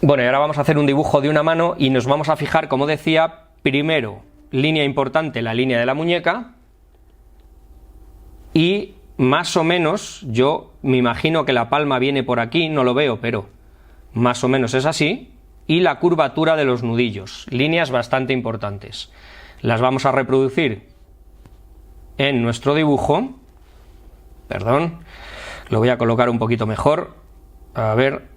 Bueno, y ahora vamos a hacer un dibujo de una mano y nos vamos a fijar, como decía, primero, línea importante, la línea de la muñeca, y más o menos, yo me imagino que la palma viene por aquí, no lo veo, pero más o menos es así, y la curvatura de los nudillos, líneas bastante importantes. Las vamos a reproducir en nuestro dibujo, perdón, lo voy a colocar un poquito mejor, a ver,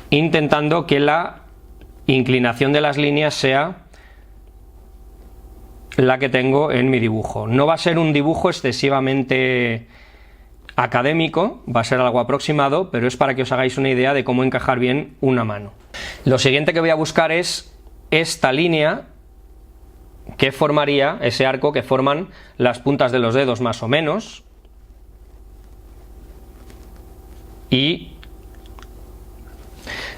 intentando que la inclinación de las líneas sea la que tengo en mi dibujo. No va a ser un dibujo excesivamente académico, va a ser algo aproximado, pero es para que os hagáis una idea de cómo encajar bien una mano. Lo siguiente que voy a buscar es esta línea que formaría ese arco que forman las puntas de los dedos más o menos, y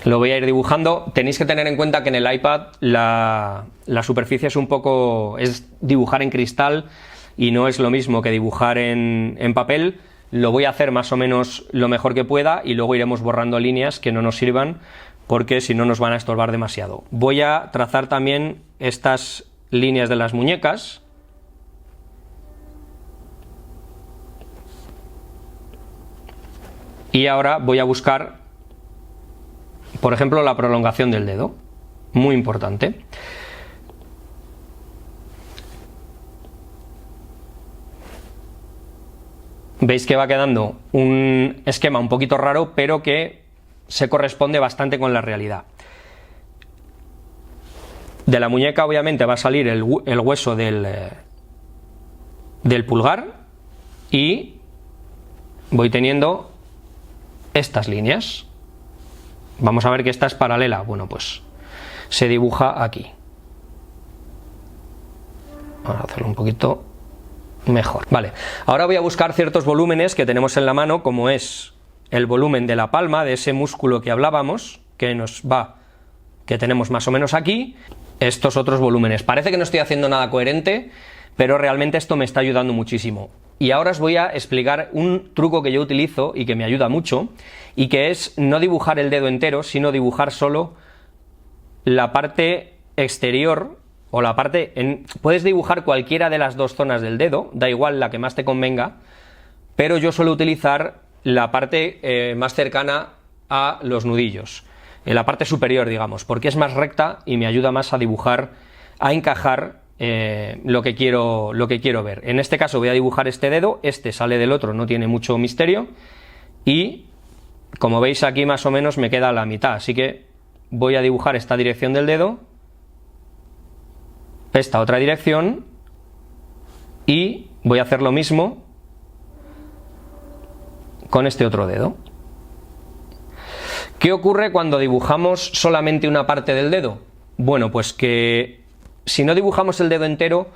lo voy a ir dibujando. Tenéis que tener en cuenta que en el iPad la superficie es dibujar en cristal y no es lo mismo que dibujar en papel. Lo voy a hacer más o menos lo mejor que pueda y luego iremos borrando líneas que no nos sirvan, porque si no nos van a estorbar demasiado. Voy a trazar también estas líneas de las muñecas. Y ahora voy a buscar, por ejemplo, la prolongación del dedo, muy importante. Veis que va quedando un esquema un poquito raro, pero que se corresponde bastante con la realidad. De la muñeca obviamente va a salir el hueso del pulgar, y voy teniendo estas líneas. Vamos a ver que esta es paralela. Bueno, pues se dibuja aquí. Vamos a hacerlo un poquito mejor. Vale, ahora voy a buscar ciertos volúmenes que tenemos en la mano, como es el volumen de la palma, de ese músculo que hablábamos, que tenemos más o menos aquí, estos otros volúmenes. Parece que no estoy haciendo nada coherente, pero realmente esto me está ayudando muchísimo. Y ahora os voy a explicar un truco que yo utilizo y que me ayuda mucho, y que es no dibujar el dedo entero, sino dibujar solo la parte exterior, o la parte... Puedes dibujar cualquiera de las dos zonas del dedo, da igual la que más te convenga, pero yo suelo utilizar la parte más cercana a los nudillos, en la parte superior, digamos, porque es más recta y me ayuda más a dibujar, a encajar lo que quiero ver. En este caso voy a dibujar este dedo, este sale del otro, no tiene mucho misterio, y como veis aquí más o menos me queda la mitad, así que voy a dibujar esta dirección del dedo, esta otra dirección, y voy a hacer lo mismo con este otro dedo. ¿Qué ocurre cuando dibujamos solamente una parte del dedo? Bueno, pues que si no dibujamos el dedo entero,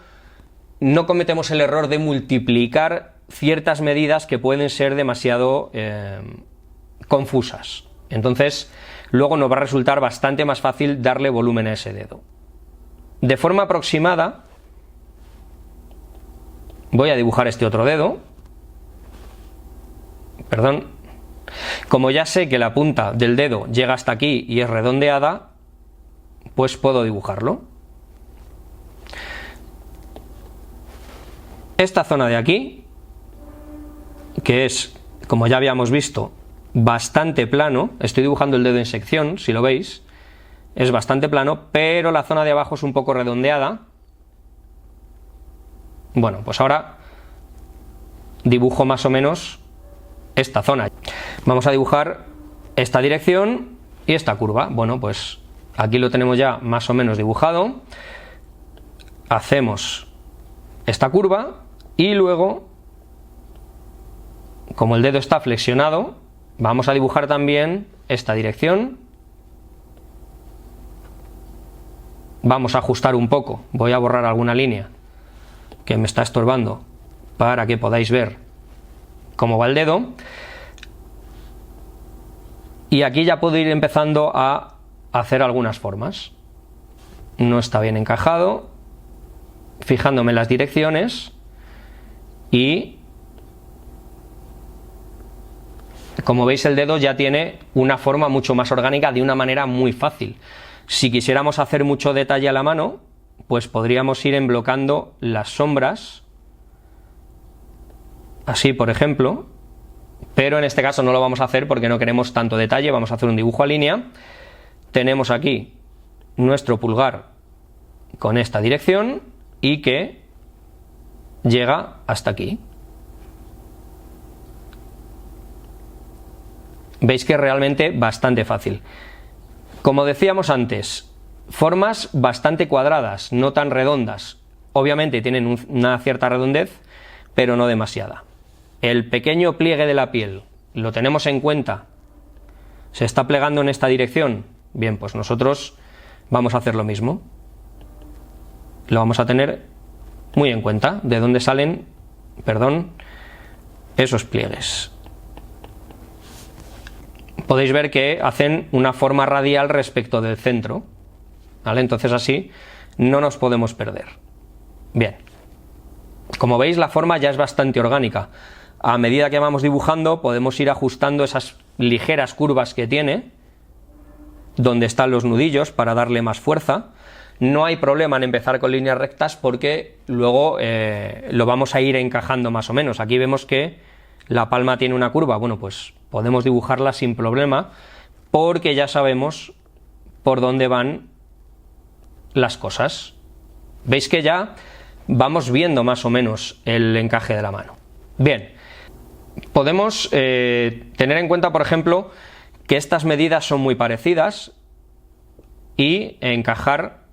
no cometemos el error de multiplicar ciertas medidas que pueden ser demasiado confusas. Entonces, luego nos va a resultar bastante más fácil darle volumen a ese dedo. De forma aproximada, voy a dibujar este otro dedo. Perdón. Como ya sé que la punta del dedo llega hasta aquí y es redondeada, pues puedo dibujarlo. Esta zona de aquí, que es, como ya habíamos visto, bastante plano, estoy dibujando el dedo en sección, si lo veis, es bastante plano, pero la zona de abajo es un poco redondeada. Bueno, pues ahora dibujo más o menos esta zona. Vamos a dibujar esta dirección y esta curva. Bueno, pues aquí lo tenemos ya más o menos dibujado. Hacemos esta curva y luego, como el dedo está flexionado, vamos a dibujar también esta dirección. Vamos a ajustar un poco, voy a borrar alguna línea que me está estorbando para que podáis ver cómo va el dedo, y aquí ya puedo ir empezando a hacer algunas formas. No está bien encajado, fijándome en las direcciones, y como veis, el dedo ya tiene una forma mucho más orgánica de una manera muy fácil. Si quisiéramos hacer mucho detalle a la mano, pues podríamos ir emblocando las sombras, así por ejemplo, pero en este caso no lo vamos a hacer porque no queremos tanto detalle, vamos a hacer un dibujo a línea. Tenemos aquí nuestro pulgar con esta dirección y que llega hasta aquí. Veis que es realmente bastante fácil. Como decíamos antes, formas bastante cuadradas, no tan redondas. Obviamente tienen una cierta redondez, pero no demasiada. El pequeño pliegue de la piel, ¿lo tenemos en cuenta? ¿Se está plegando en esta dirección? Bien, pues nosotros vamos a hacer lo mismo. Lo vamos a tener muy en cuenta, de dónde salen, esos pliegues. Podéis ver que hacen una forma radial respecto del centro, ¿vale? Entonces así no nos podemos perder. Bien, como veis, la forma ya es bastante orgánica. A medida que vamos dibujando podemos ir ajustando esas ligeras curvas que tiene, donde están los nudillos, para darle más fuerza. No hay problema en empezar con líneas rectas porque luego lo vamos a ir encajando más o menos. Aquí vemos que la palma tiene una curva, bueno, pues podemos dibujarla sin problema porque ya sabemos por dónde van las cosas. Veis que ya vamos viendo más o menos el encaje de la mano. Bien, podemos tener en cuenta, por ejemplo, que estas medidas son muy parecidas y encajar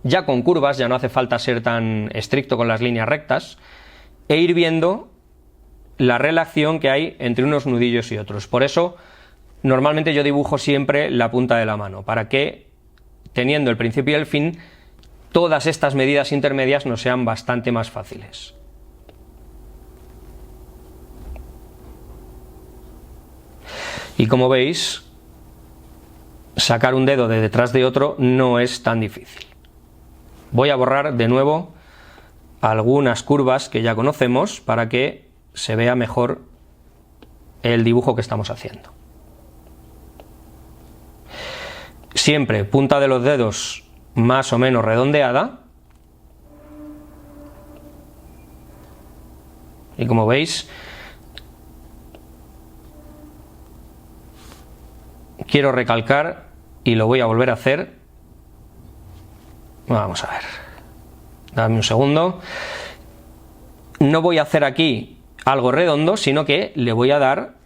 ya con curvas, ya no hace falta ser tan estricto con las líneas rectas, e ir viendo la relación que hay entre unos nudillos y otros. Por eso normalmente yo dibujo siempre la punta de la mano, para que, teniendo el principio y el fin, todas estas medidas intermedias nos sean bastante más fáciles. Y como veis, sacar un dedo de detrás de otro no es tan difícil. Voy a borrar de nuevo algunas curvas que ya conocemos para que se vea mejor el dibujo que estamos haciendo. Siempre punta de los dedos más o menos redondeada. Y como veis, quiero recalcar, y lo voy a volver a hacer. Vamos a ver, dame un segundo. No voy a hacer aquí algo redondo, sino que le voy a dar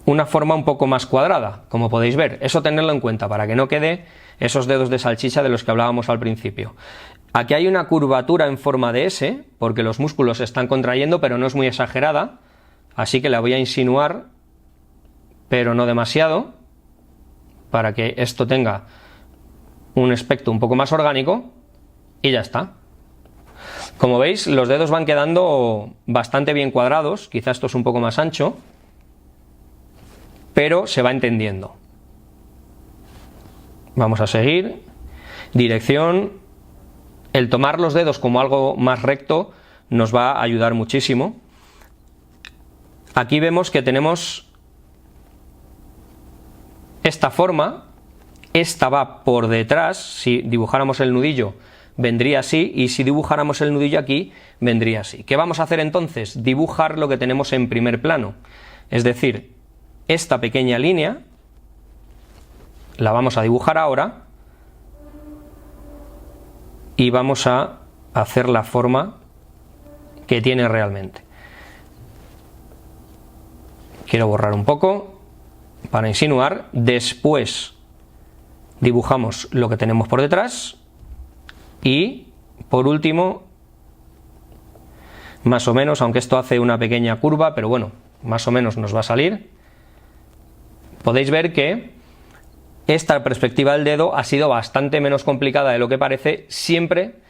una forma un poco más cuadrada, como podéis ver. Eso tenerlo en cuenta para que no quede esos dedos de salchicha de los que hablábamos al principio. Aquí hay una curvatura en forma de S, porque los músculos se están contrayendo, pero no es muy exagerada, así que la voy a insinuar, pero no demasiado, para que esto tenga un aspecto un poco más orgánico, y ya está. Como veis, los dedos van quedando bastante bien cuadrados, quizá esto es un poco más ancho, pero se va entendiendo. Vamos a seguir. Dirección. El tomar los dedos como algo más recto nos va a ayudar muchísimo. Aquí vemos que tenemos esta forma, esta va por detrás. Si dibujáramos el nudillo vendría así, y si dibujáramos el nudillo aquí vendría así. ¿Qué vamos a hacer entonces? Dibujar lo que tenemos en primer plano, es decir, esta pequeña línea la vamos a dibujar ahora y vamos a hacer la forma que tiene realmente. Quiero borrar un poco para insinuar. Después dibujamos lo que tenemos por detrás y por último, más o menos, aunque esto hace una pequeña curva, pero bueno, más o menos nos va a salir. Podéis ver que esta perspectiva del dedo ha sido bastante menos complicada de lo que parece, siempre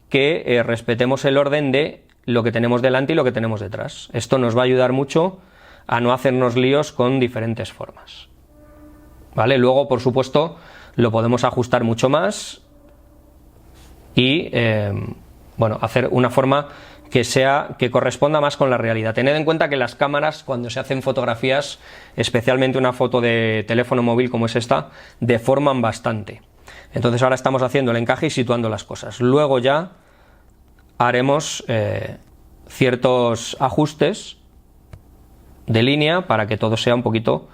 que respetemos el orden de lo que tenemos delante y lo que tenemos detrás. Esto nos va a ayudar mucho a no hacernos líos con diferentes formas. ¿Vale? Luego, por supuesto, lo podemos ajustar mucho más y bueno, hacer una forma que corresponda más con la realidad. Tened en cuenta que las cámaras, cuando se hacen fotografías, especialmente una foto de teléfono móvil como es esta, deforman bastante. Entonces ahora estamos haciendo el encaje y situando las cosas. Luego ya haremos ciertos ajustes de línea para que todo sea un poquito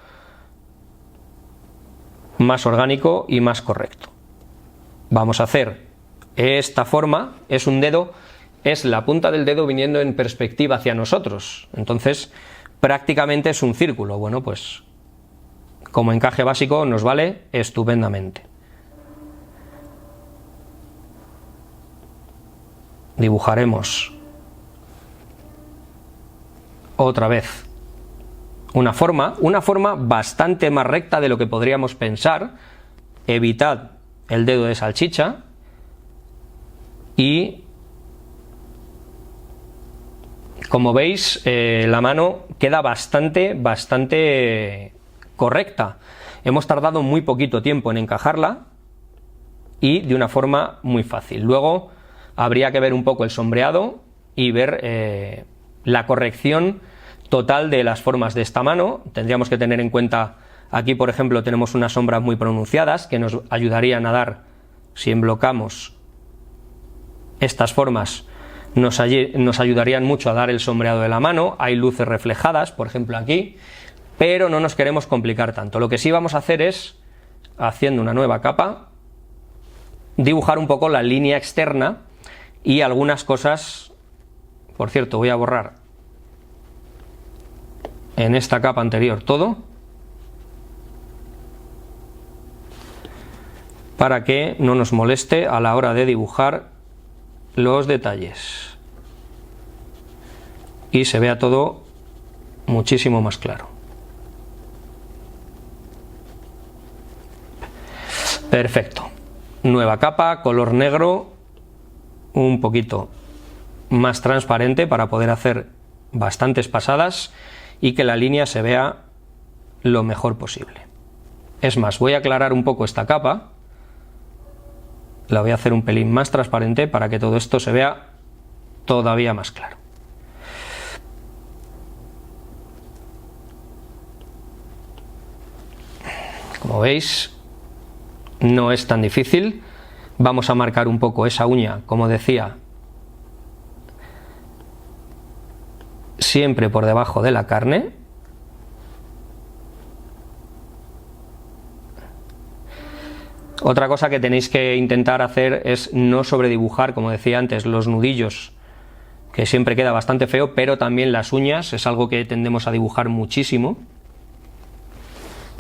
más orgánico y más correcto. Vamos a hacer esta forma, es un dedo, es la punta del dedo viniendo en perspectiva hacia nosotros, entonces prácticamente es un círculo. Bueno, pues como encaje básico nos vale estupendamente. Dibujaremos otra vez una forma bastante más recta de lo que podríamos pensar. Evitad el dedo de salchicha y, como veis, la mano queda bastante correcta. Hemos tardado muy poquito tiempo en encajarla y de una forma muy fácil. Luego habría que ver un poco el sombreado y ver la corrección total de las formas de esta mano. Tendríamos que tener en cuenta, aquí por ejemplo tenemos unas sombras muy pronunciadas que nos ayudarían a dar, si emblocamos estas formas, nos ayudarían mucho a dar el sombreado de la mano. Hay luces reflejadas, por ejemplo aquí, pero no nos queremos complicar tanto. Lo que sí vamos a hacer es, haciendo una nueva capa, dibujar un poco la línea externa y algunas cosas. Por cierto, voy a borrar en esta capa anterior todo, para que no nos moleste a la hora de dibujar los detalles y se vea todo muchísimo más claro. Perfecto. Nueva capa, color negro, un poquito más transparente para poder hacer bastantes pasadas y que la línea se vea lo mejor posible. Es más, voy a aclarar un poco esta capa, la voy a hacer un pelín más transparente para que todo esto se vea todavía más claro. Como veis, no es tan difícil. Vamos a marcar un poco esa uña, como decía, siempre por debajo de la carne. Otra cosa que tenéis que intentar hacer es no sobredibujar, como decía antes, los nudillos, que siempre queda bastante feo, pero también las uñas es algo que tendemos a dibujar muchísimo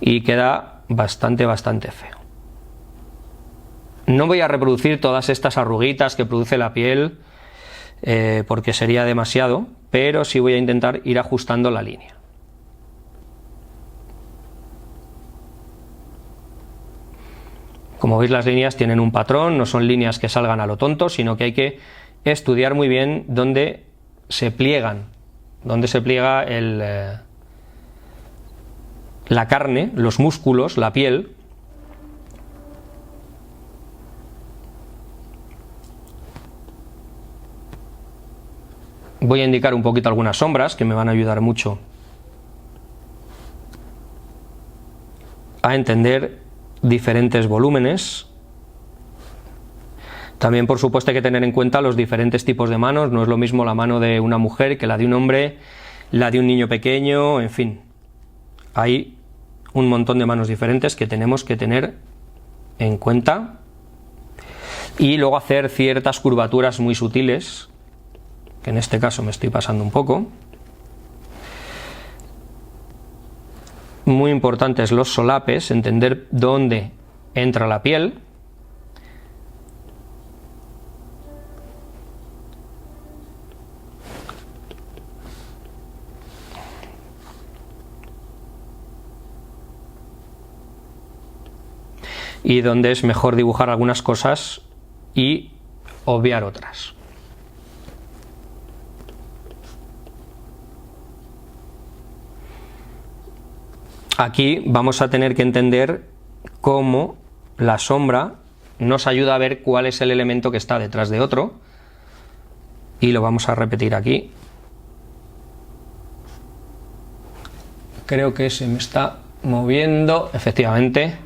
y queda bastante feo. No voy a reproducir todas estas arruguitas que produce la piel porque sería demasiado, pero sí voy a intentar ir ajustando la línea. Como veis, las líneas tienen un patrón, no son líneas que salgan a lo tonto, sino que hay que estudiar muy bien dónde se pliegan, dónde se pliega la carne, los músculos, la piel. Voy a indicar un poquito algunas sombras que me van a ayudar mucho a entender diferentes volúmenes. También, por supuesto, hay que tener en cuenta los diferentes tipos de manos. No es lo mismo la mano de una mujer que la de un hombre, la de un niño pequeño, en fin. Hay un montón de manos diferentes que tenemos que tener en cuenta. Y luego hacer ciertas curvaturas muy sutiles, que en este caso me estoy pasando un poco. Muy importantes los solapes, entender dónde entra la piel. Y dónde es mejor dibujar algunas cosas y obviar otras. Aquí vamos a tener que entender cómo la sombra nos ayuda a ver cuál es el elemento que está detrás de otro y lo vamos a repetir aquí. Creo que se me está moviendo, efectivamente.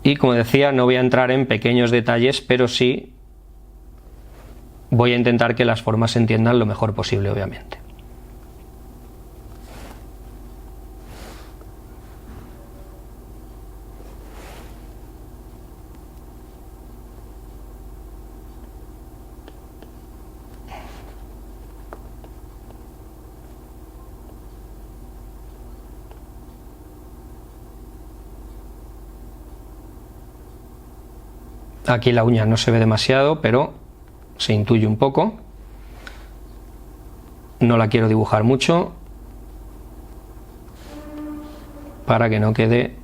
Y como decía, no voy a entrar en pequeños detalles, pero sí voy a intentar que las formas se entiendan lo mejor posible, obviamente. Aquí la uña no se ve demasiado, pero se intuye un poco. No la quiero dibujar mucho para que no quede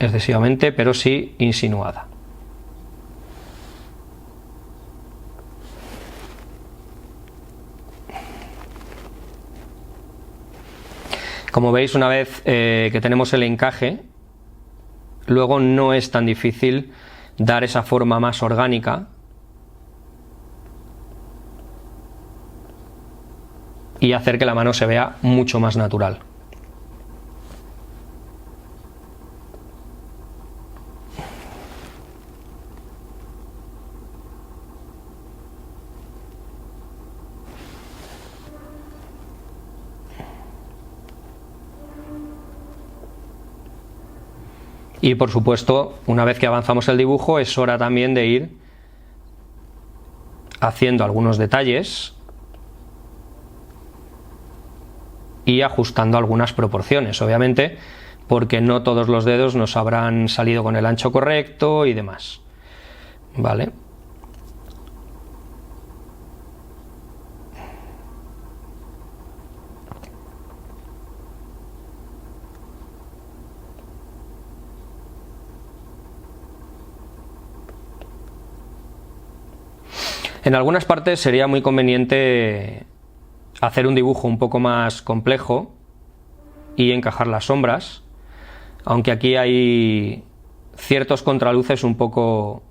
excesivamente, pero sí insinuada. Como veis, una vez que tenemos el encaje, luego no es tan difícil dar esa forma más orgánica y hacer que la mano se vea mucho más natural. Y por supuesto, una vez que avanzamos el dibujo, es hora también de ir haciendo algunos detalles y ajustando algunas proporciones, obviamente, porque no todos los dedos nos habrán salido con el ancho correcto y demás. ¿Vale? En algunas partes sería muy conveniente hacer un dibujo un poco más complejo y encajar las sombras, aunque aquí hay ciertos contraluces un poco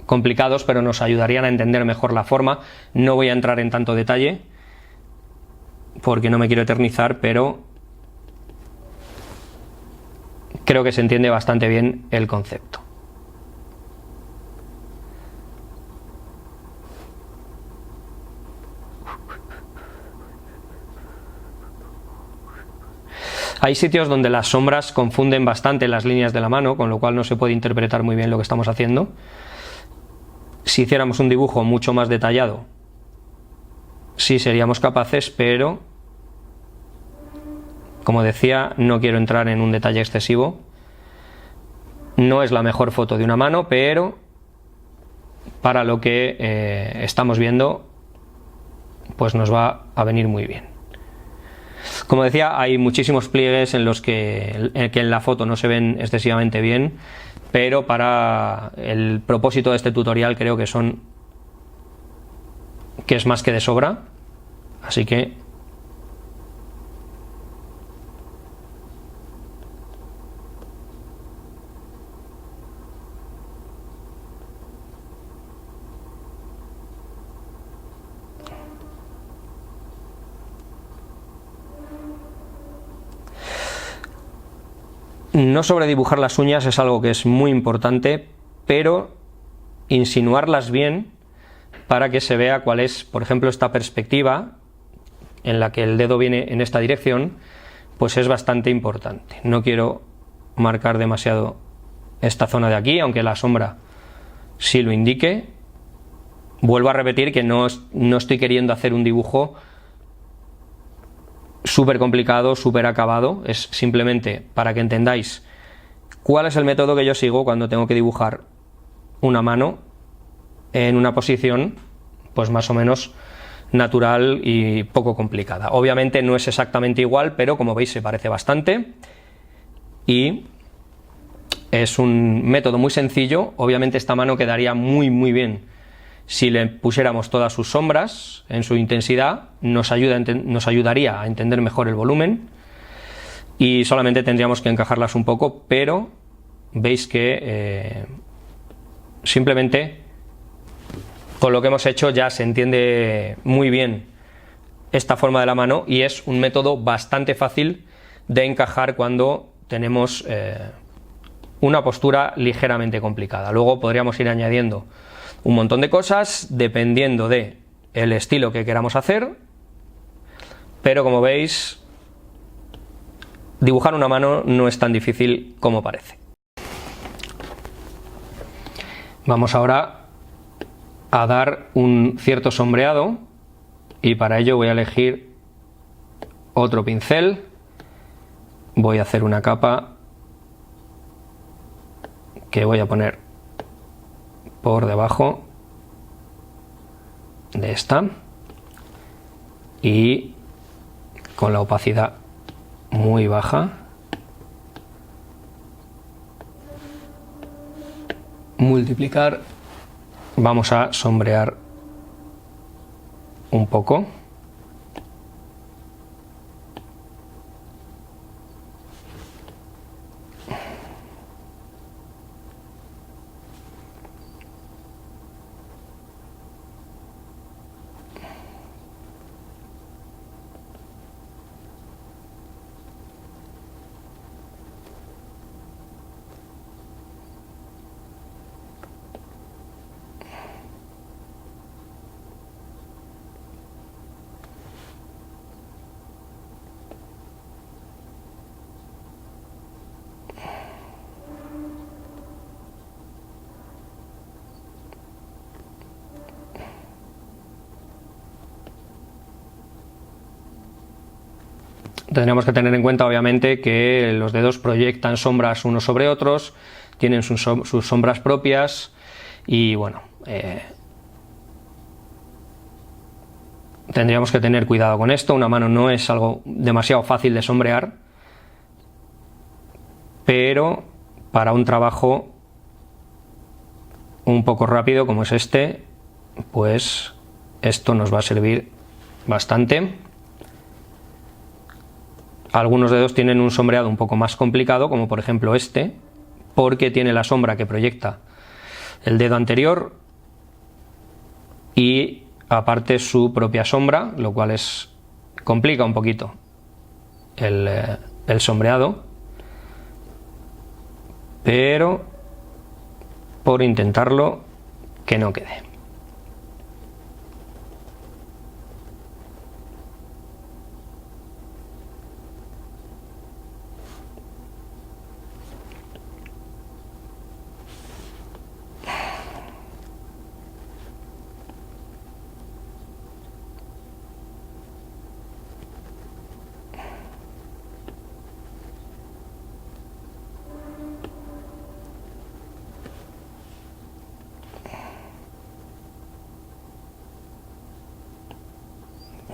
complicados, pero nos ayudarían a entender mejor la forma. No voy a entrar en tanto detalle porque no me quiero eternizar, pero creo que se entiende bastante bien el concepto. Hay sitios donde las sombras confunden bastante las líneas de la mano, con lo cual no se puede interpretar muy bien lo que estamos haciendo. Si hiciéramos un dibujo mucho más detallado, sí seríamos capaces, pero como decía, no quiero entrar en un detalle excesivo. No es la mejor foto de una mano, pero para lo que estamos viendo, pues nos va a venir muy bien. Como decía, hay muchísimos pliegues en los que en la foto no se ven excesivamente bien, pero para el propósito de este tutorial creo que es más que de sobra, así que no sobredibujar las uñas es algo que es muy importante, pero insinuarlas bien para que se vea cuál es, por ejemplo, esta perspectiva en la que el dedo viene en esta dirección, pues es bastante importante. No quiero marcar demasiado esta zona de aquí, aunque la sombra sí lo indique. Vuelvo a repetir que no estoy queriendo hacer un dibujo súper complicado, súper acabado, es simplemente para que entendáis cuál es el método que yo sigo cuando tengo que dibujar una mano en una posición pues más o menos natural y poco complicada. Obviamente no es exactamente igual, pero como veis se parece bastante y es un método muy sencillo. Obviamente esta mano quedaría muy bien si le pusiéramos todas sus sombras en su intensidad, nos ayudaría a entender mejor el volumen y solamente tendríamos que encajarlas un poco, pero veis que simplemente con lo que hemos hecho ya se entiende muy bien esta forma de la mano y es un método bastante fácil de encajar cuando tenemos una postura ligeramente complicada. Luego podríamos ir añadiendo un montón de cosas dependiendo de el estilo que queramos hacer, pero como veis, dibujar una mano no es tan difícil como parece. Vamos ahora a dar un cierto sombreado y para ello voy a elegir otro pincel, voy a hacer una capa que voy a poner por debajo de esta y con la opacidad muy baja multiplicar, vamos a sombrear un poco. Tendríamos que tener en cuenta obviamente que los dedos proyectan sombras unos sobre otros, tienen sus sombras propias y bueno, tendríamos que tener cuidado con esto. Una mano no es algo demasiado fácil de sombrear, pero para un trabajo un poco rápido como es este, pues esto nos va a servir bastante. Algunos dedos tienen un sombreado un poco más complicado, como por ejemplo este, porque tiene la sombra que proyecta el dedo anterior y aparte su propia sombra, lo cual complica un poquito el sombreado, pero por intentarlo que no quede.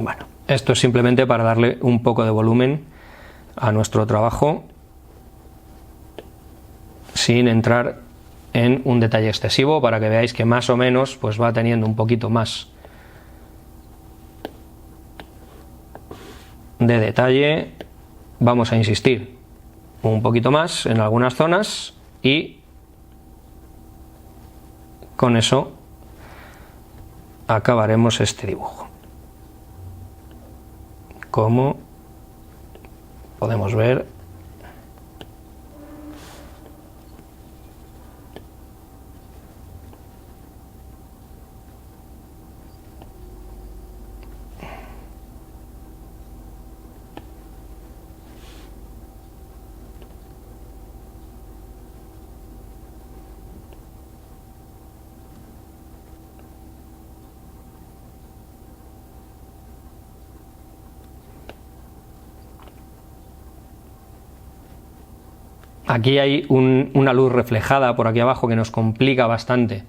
Bueno, esto es simplemente para darle un poco de volumen a nuestro trabajo sin entrar en un detalle excesivo, para que veáis que más o menos pues va teniendo un poquito más de detalle. Vamos a insistir un poquito más en algunas zonas y con eso acabaremos este dibujo. Como podemos ver, aquí hay una luz reflejada por aquí abajo que nos complica bastante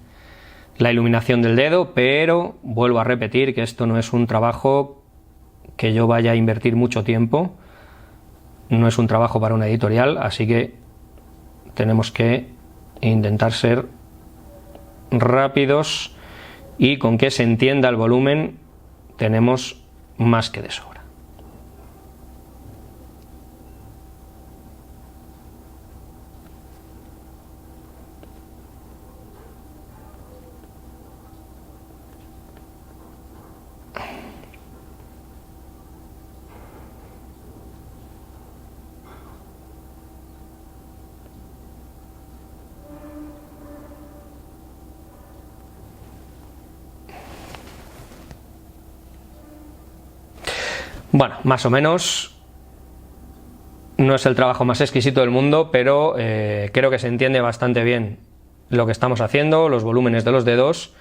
la iluminación del dedo, pero vuelvo a repetir que esto no es un trabajo que yo vaya a invertir mucho tiempo, no es un trabajo para una editorial, así que tenemos que intentar ser rápidos y con que se entienda el volumen tenemos más que de sobra. Bueno, más o menos no es el trabajo más exquisito del mundo, pero creo que se entiende bastante bien lo que estamos haciendo, los volúmenes de los dedos,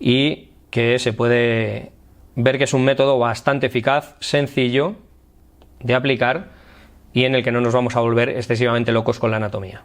y que se puede ver que es un método bastante eficaz, sencillo de aplicar y en el que no nos vamos a volver excesivamente locos con la anatomía.